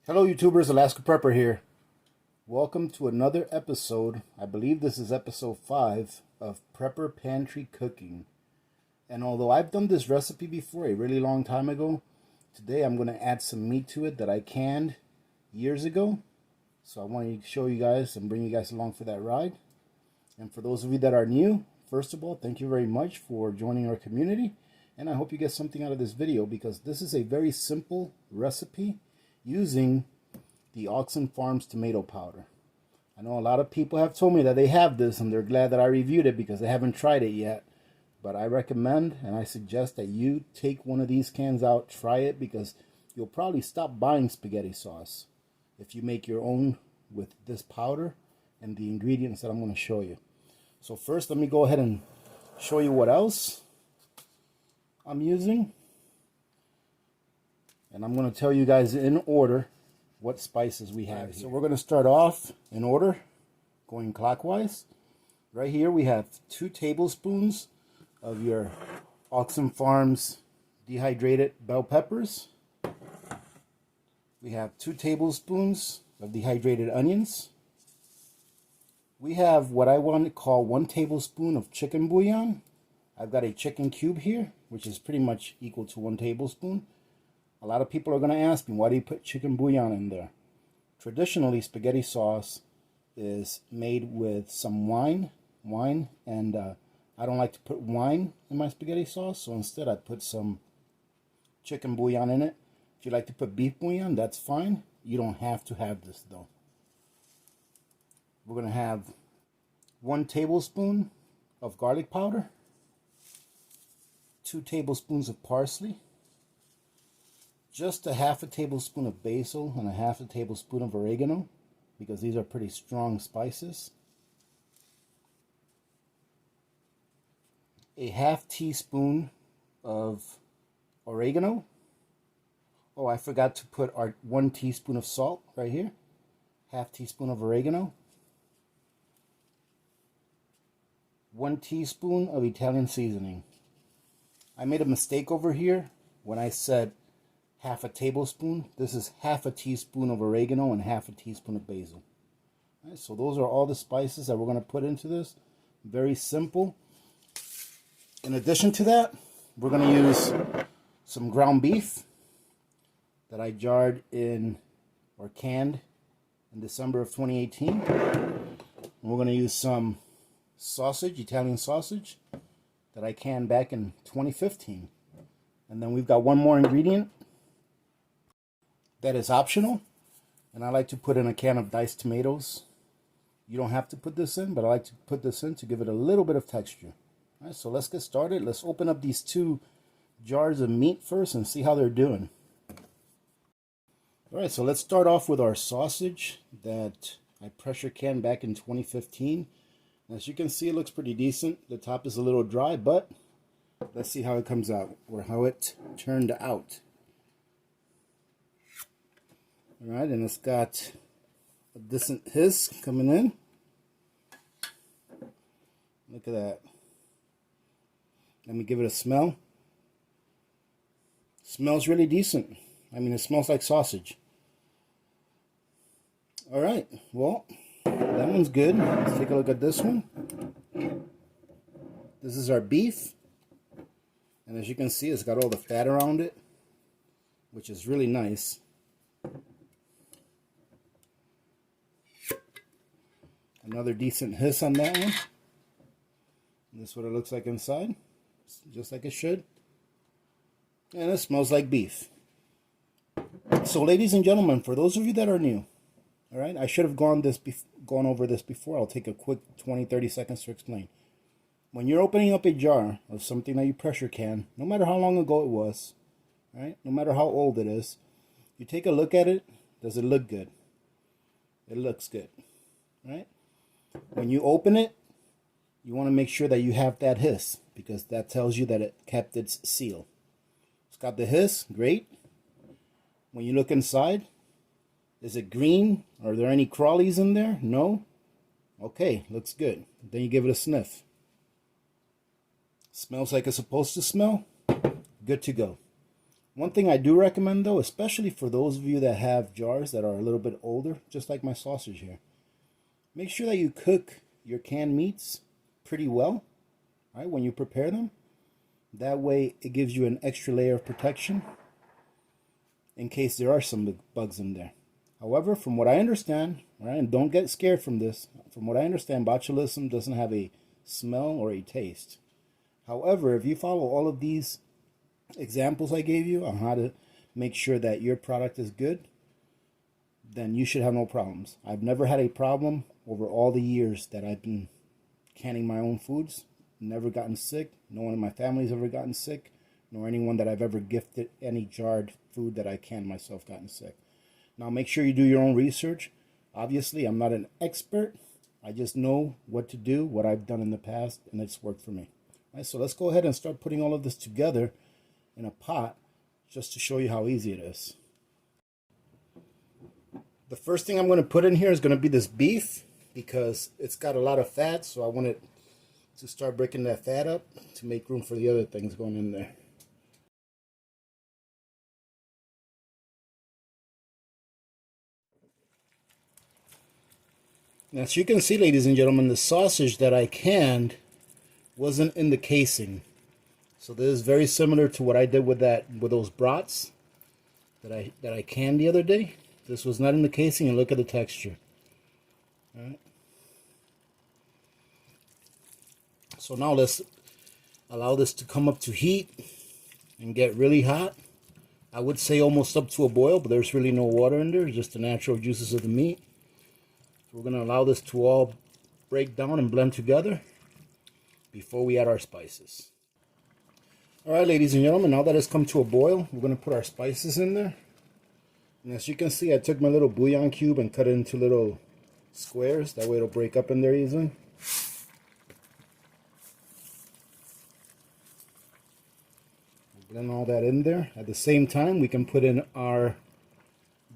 Hello YouTubers, Alaska Prepper here. Welcome to another episode. I believe this is episode 5 of Prepper Pantry Cooking. And although I've done this recipe before a really long time ago, today I'm going to add some meat to it that I canned years ago. So I wanted to show you guys and bring you guys along for that ride. And for those of you that are new, first of all, thank you very much for joining our community. And I hope you get something out of this video because this is a very simple recipe using the Oxen Farms tomato powder. I know a lot of people have told me that they have this and they're glad that I reviewed it because they haven't tried it yet. But I recommend and I suggest that you take one of these cans out, try it, because you'll probably stop buying spaghetti sauce if you make your own with this powder and the ingredients that I'm going to show you. So first, let me go ahead and show you what else I'm using. And I'm going to tell you guys in order what spices we have here. So we're going to start off in order, going clockwise. Right here we have 2 tablespoons of your Oxen Farms dehydrated bell peppers. We have 2 tablespoons of dehydrated onions. We have what I want to call 1 tablespoon of chicken bouillon. I've got a chicken cube here, which is pretty much equal to 1 tablespoon. A lot of people are going to ask me, why do you put chicken bouillon in there? Traditionally, spaghetti sauce is made with some wine, and I don't like to put wine in my spaghetti sauce, so instead I put some chicken bouillon in it. If you like to put beef bouillon, that's fine. You don't have to have this though. We're going to have 1 tablespoon of garlic powder, 2 tablespoons of parsley, just a half a tablespoon of basil and a half a tablespoon of oregano, because these are pretty strong spices. A half teaspoon of oregano. Oh, I forgot to put our 1 teaspoon of salt right here. Half teaspoon of oregano. 1 teaspoon of Italian seasoning. I made a mistake over here when I said half a tablespoon. This is half a teaspoon of oregano and half a teaspoon of basil. All right, so those are all the spices that we're going to put into this. Very simple. In addition to that, we're going to use some ground beef that I jarred in or canned in December of 2018. And we're going to use some sausage, Italian sausage, that I canned back in 2015. And then we've got one more ingredient that is optional, and I like to put in a can of diced tomatoes. You don't have to put this in, but I like to put this in to give it a little bit of texture. All right, so let's get started. Let's open up these 2 jars of meat first and see how they're doing. All right, so let's start off with our sausage that I pressure canned back in 2015. As you can see, it looks pretty decent. The top is a little dry, but let's see how it comes out, or how it turned out. Alright, and it's got a decent hiss coming in. Look at that. Let me give it a smell. Smells really decent. I mean, it smells like sausage. Alright, well, that one's good. Let's take a look at this one. This is our beef. And as you can see, it's got all the fat around it, which is really nice. Another decent hiss on that one. And this is what it looks like inside. Just like it should. And it smells like beef. So ladies and gentlemen, for those of you that are new, alright, I should have gone over this before. I'll take a quick 20-30 seconds to explain. When you're opening up a jar of something that you pressure can, no matter how long ago it was, right? No matter how old it is, you take a look at it. Does it look good? It looks good, right? When you open it, you want to make sure that you have that hiss, because that tells you that it kept its seal. It's got the hiss, great. When you look inside, is it green? Are there any crawlies in there? No? Okay, looks good. Then you give it a sniff. Smells like it's supposed to smell. Good to go. One thing I do recommend though, especially for those of you that have jars that are a little bit older, just like my sausage here, make sure that you cook your canned meats pretty well, right, when you prepare them. That way it gives you an extra layer of protection in case there are some bugs in there. However, from what I understand, right, and don't get scared from this, from what I understand, botulism doesn't have a smell or a taste. However, if you follow all of these examples I gave you on how to make sure that your product is good, then you should have no problems. I've never had a problem over all the years that I've been canning my own foods. Never gotten sick. No one in my family's ever gotten sick, nor anyone that I've ever gifted any jarred food that I canned myself gotten sick. Now make sure you do your own research. Obviously, I'm not an expert. I just know what to do, what I've done in the past, and it's worked for me. All right, so let's go ahead and start putting all of this together in a pot just to show you how easy it is. The first thing I'm going to put in here is going to be this beef because it's got a lot of fat, so I want it to start breaking that fat up to make room for the other things going in there. Now, as you can see, ladies and gentlemen, the sausage that I canned wasn't in the casing. So this is very similar to what I did with those brats that I canned the other day. This was not in the casing, and look at the texture. All right. So now let's allow this to come up to heat and get really hot. I would say almost up to a boil, but there's really no water in there, just the natural juices of the meat. So we're going to allow this to all break down and blend together before we add our spices. All right, ladies and gentlemen, now that it's come to a boil, we're going to put our spices in there. And as you can see, I took my little bouillon cube and cut it into little squares. That way it'll break up in there easily. Blend all that in there. At the same time, we can put in our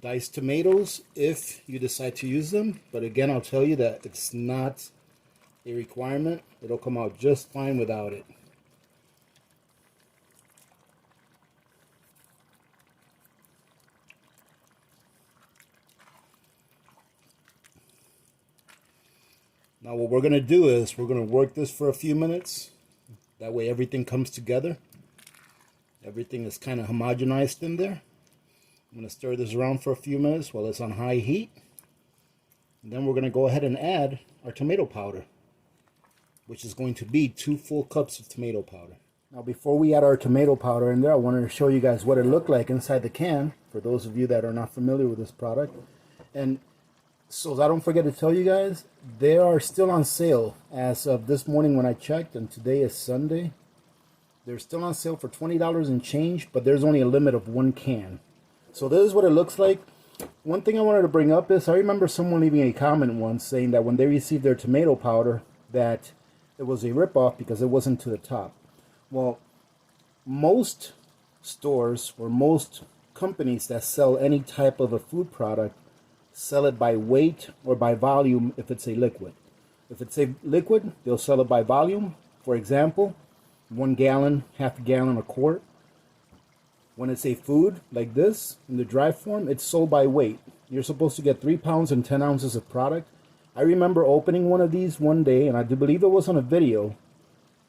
diced tomatoes if you decide to use them. But again, I'll tell you that it's not a requirement. It'll come out just fine without it. Now what we're going to do is we're going to work this for a few minutes. That way everything comes together. Everything is kind of homogenized in there. I'm going to stir this around for a few minutes while it's on high heat. And then we're going to go ahead and add our tomato powder, which is going to be 2 full cups of tomato powder. Now before we add our tomato powder in there, I wanted to show you guys what it looked like inside the can, for those of you that are not familiar with this product. And so I don't forget to tell you guys, they are still on sale as of this morning when I checked, and today is Sunday. They're still on sale for $20 and change, but there's only a limit of 1 can. So this is what it looks like. One thing I wanted to bring up is I remember someone leaving a comment once saying that when they received their tomato powder that it was a ripoff because it wasn't to the top. Well, most stores or most companies that sell any type of a food product sell it by weight or by volume if it's a liquid. If it's a liquid, they'll sell it by volume. For example, 1 gallon, half a gallon, a quart. When it's a food like this, in the dry form, it's sold by weight. You're supposed to get 3 pounds and 10 ounces of product. I remember opening one of these one day, and I do believe it was on a video,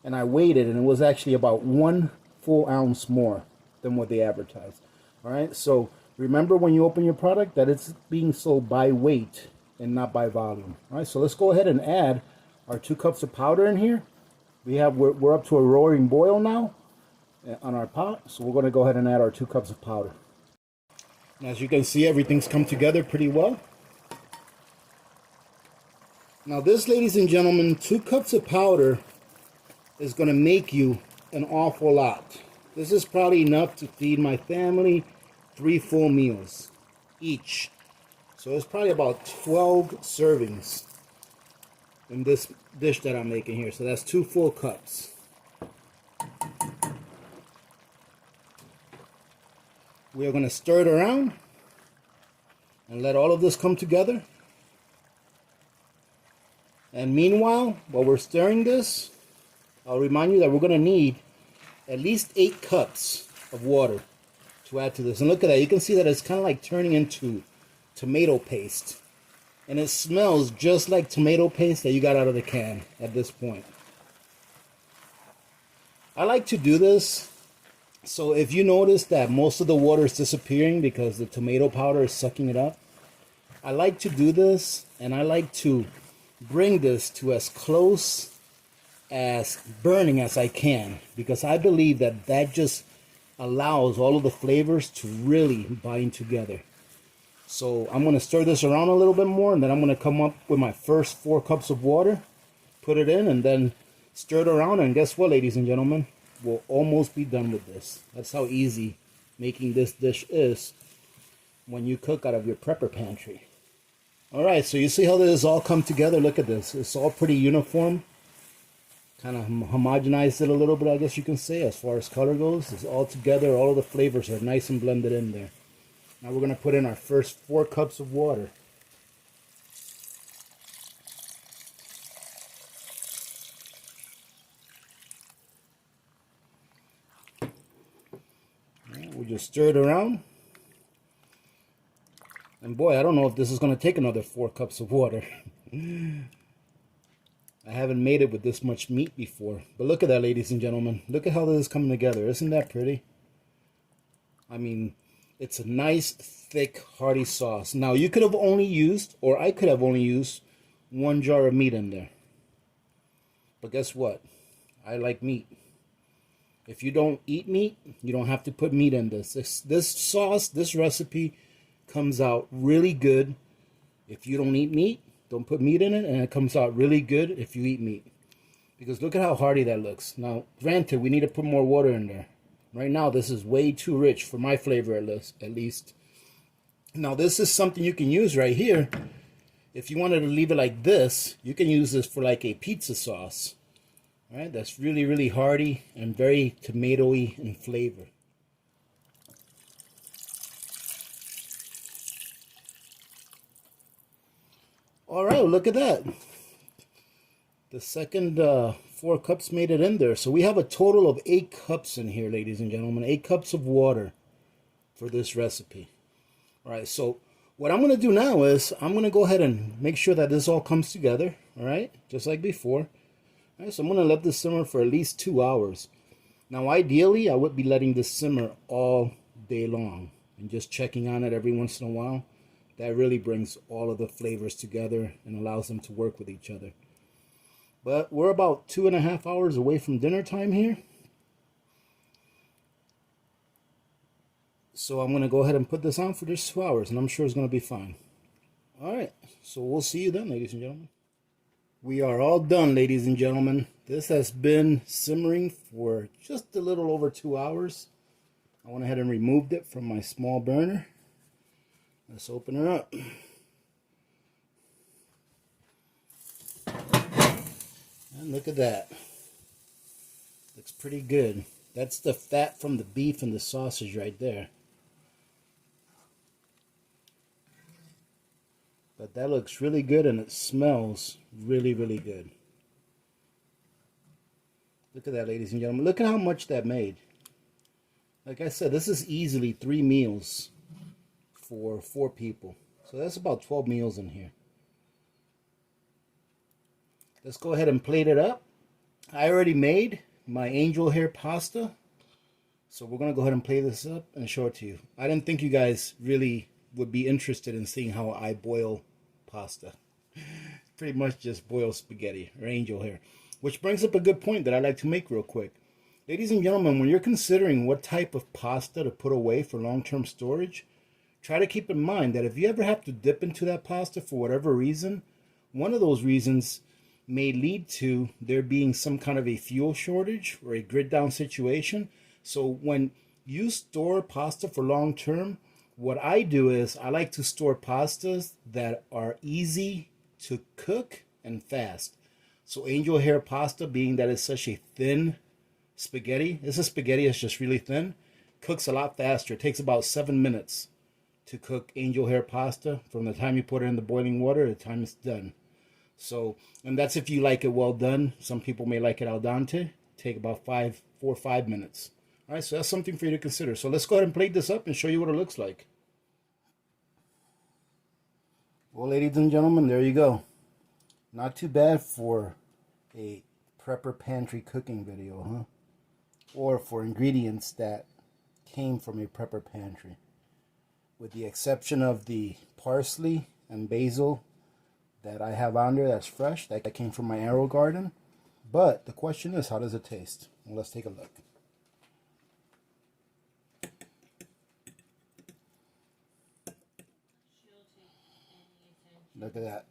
and I weighed it, and it was actually about 1 full ounce more than what they advertised. All right, so remember when you open your product that it's being sold by weight and not by volume. All right, so let's go ahead and add our 2 cups of powder in here. We're up to a roaring boil now on our pot, so we're going to go ahead and add our 2 cups of powder. And as you can see, everything's come together pretty well. Now this, ladies and gentlemen, 2 cups of powder is going to make you an awful lot. This is probably enough to feed my family 3 full meals each. So it's probably about 12 servings in this dish that I'm making here. So that's 2 full cups. We are going to stir it around and let all of this come together. And meanwhile, while we're stirring this, I'll remind you that we're going to need at least 8 cups of water to add to this. And look at that. You can see that it's kind of like turning into tomato paste. And it smells just like tomato paste that you got out of the can at this point. I like to do this. So if you notice that most of the water is disappearing because the tomato powder is sucking it up, I like to do this, and I like to bring this to as close as burning as I can, because I believe that that just allows all of the flavors to really bind together. So I'm going to stir this around a little bit more, and then I'm going to come up with my first 4 cups of water, put it in, and then stir it around. And guess what, ladies and gentlemen? We'll almost be done with this. That's how easy making this dish is when you cook out of your prepper pantry. All right, so you see how this all come together? Look at this. It's all pretty uniform. Kind of homogenized it a little bit, I guess you can say, as far as color goes. It's all together. All of the flavors are nice and blended in there. Now we're going to put in our first 4 cups of water. Right, we'll just stir it around. And boy, I don't know if this is going to take another 4 cups of water. I haven't made it with this much meat before. But look at that, ladies and gentlemen. Look at how this is coming together. Isn't that pretty? I mean, it's a nice, thick, hearty sauce. Now, you could have only used, or I could have only used, 1 jar of meat in there. But guess what? I like meat. If you don't eat meat, you don't have to put meat in this. This sauce, this recipe comes out really good if you don't eat meat. Don't put meat in it, and it comes out really good if you eat meat. Because look at how hearty that looks. Now, granted, we need to put more water in there. Right now, this is way too rich for my flavor, at least. Now, this is something you can use right here. If you wanted to leave it like this, you can use this for like a pizza sauce. All right, that's really, really hearty and very tomatoey in flavor. All right, look at that. The second 4 cups made it in there. So we have a total of 8 cups in here, ladies and gentlemen. 8 cups of water for this recipe. All right, so what I'm going to do now is I'm going to go ahead and make sure that this all comes together. All right, just like before. All right, so I'm going to let this simmer for at least 2 hours. Now, ideally, I would be letting this simmer all day long and just checking on it every once in a while. That really brings all of the flavors together and allows them to work with each other. But we're about 2.5 hours away from dinner time here. So I'm going to go ahead and put this on for just 2 hours, and I'm sure it's going to be fine. All right, so we'll see you then, ladies and gentlemen. We are all done, ladies and gentlemen. This has been simmering for just a little over 2 hours. I went ahead and removed it from my small burner. Let's open her up. And look at that. Looks pretty good. That's the fat from the beef and the sausage right there. But that looks really good, and it smells really, really good. Look at that, ladies and gentlemen. Look at how much that made. Like I said, this is easily 3 meals for 4 people. So that's about 12 meals in here. Let's go ahead and plate it up. I already made my angel hair pasta. So we're going to go ahead and plate this up and show it to you. I didn't think you guys really would be interested in seeing how I boil pasta. Pretty much just boil spaghetti or angel hair. Which brings up a good point that I'd like to make real quick. Ladies and gentlemen, when you're considering what type of pasta to put away for long-term storage, try to keep in mind that if you ever have to dip into that pasta for whatever reason, one of those reasons may lead to there being some kind of a fuel shortage or a grid down situation. So when you store pasta for long term, what I do is I like to store pastas that are easy to cook and fast. So angel hair pasta, being that it's such a thin spaghetti, this is spaghetti, it's just really thin, cooks a lot faster. It takes about 7 minutes to cook angel hair pasta from the time you put it in the boiling water to the time it's done. So, and that's if you like it well done. Some people may like it al dente. Take about 4 or 5 minutes. All right, so that's something for you to consider. So let's go ahead and plate this up and show you what it looks like. Well, ladies and gentlemen, there you go. Not too bad for a prepper pantry cooking video, huh? Or for ingredients that came from a prepper pantry. With the exception of the parsley and basil that I have on there that's fresh, that came from my arrow garden. But the question is, how does it taste? Well, let's take a look. Look at that.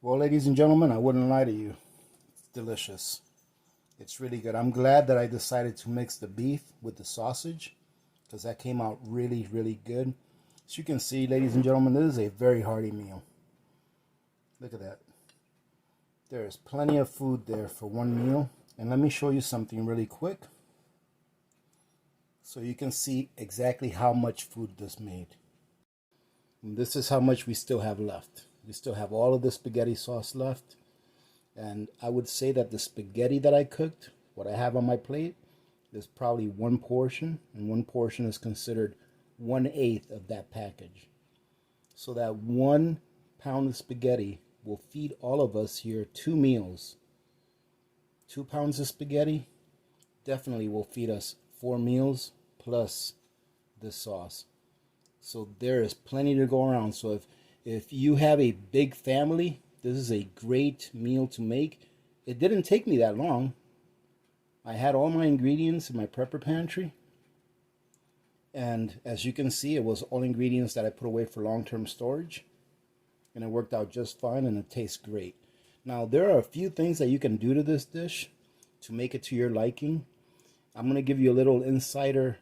Well, ladies and gentlemen, I wouldn't lie to you. It's delicious. It's really good. I'm glad that I decided to mix the beef with the sausage because that came out really, really good. As you can see, ladies and gentlemen, this is a very hearty meal. Look at that. There is plenty of food there for one meal. And let me show you something really quick so you can see exactly how much food this made. And this is how much we still have left. We still have all of the spaghetti sauce left. And I would say that the spaghetti that I cooked, what I have on my plate, is probably one portion. And one portion is considered 1/8 of that package. So that 1 pound of spaghetti will feed all of us here 2 meals. 2 pounds of spaghetti definitely will feed us 4 meals plus this sauce. So there is plenty to go around. So if you have a big family, this is a great meal to make. It didn't take me that long. I had all my ingredients in my prepper pantry. And as you can see, it was all ingredients that I put away for long-term storage. And it worked out just fine and it tastes great. Now, there are a few things that you can do to this dish to make it to your liking. I'm going to give you a little insider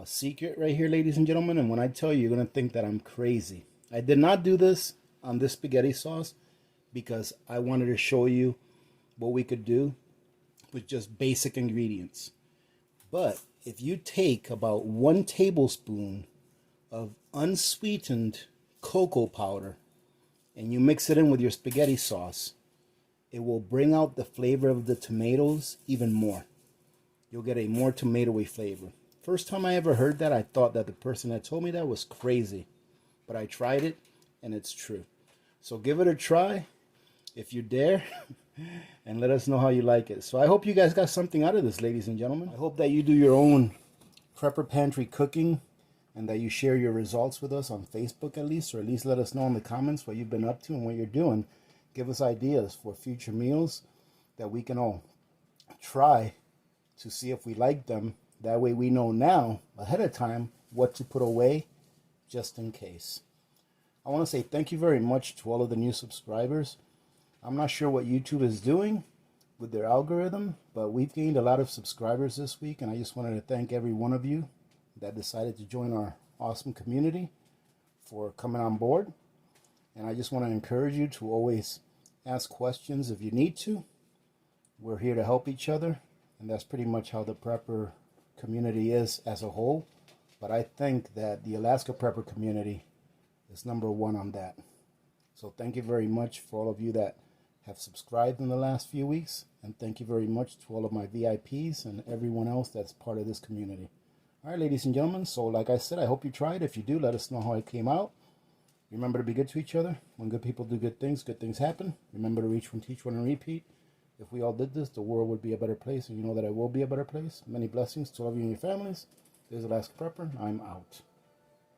secret right here, ladies and gentlemen. And when I tell you, you're going to think that I'm crazy. I did not do this on this spaghetti sauce because I wanted to show you what we could do with just basic ingredients. But if you take about 1 tablespoon of unsweetened cocoa powder and you mix it in with your spaghetti sauce, it will bring out the flavor of the tomatoes even more. You'll get a more tomatoey flavor. First time I ever heard that, I thought that the person that told me that was crazy. But I tried it, and it's true. So give it a try, if you dare, and let us know how you like it. So I hope you guys got something out of this, ladies and gentlemen. I hope that you do your own prepper pantry cooking, and that you share your results with us on Facebook at least, or at least let us know in the comments what you've been up to and what you're doing. Give us ideas for future meals that we can all try to see if we like them. That way we know now, ahead of time, what to put away just in case. I want to say thank you very much to all of the new subscribers. I'm not sure what YouTube is doing with their algorithm, but we've gained a lot of subscribers this week, and I just wanted to thank every one of you that decided to join our awesome community for coming on board. And I just want to encourage you to always ask questions if you need to. We're here to help each other, and that's pretty much how the prepper community is as a whole. But I think that the Alaska prepper community is #1 on that. So thank you very much for all of you that have subscribed in the last few weeks, and thank you very much to all of my VIPs and everyone else that's part of this community. All right, ladies and gentlemen, so like I said, I hope you tried. If you do, let us know how it came out. Remember to be good to each other. When good people do good things happen. Remember to reach one, teach one, and repeat. If we all did this, the world would be a better place, and you know that it will be a better place. Many blessings to all of you and your families. This is Alaska Prepper. I'm out.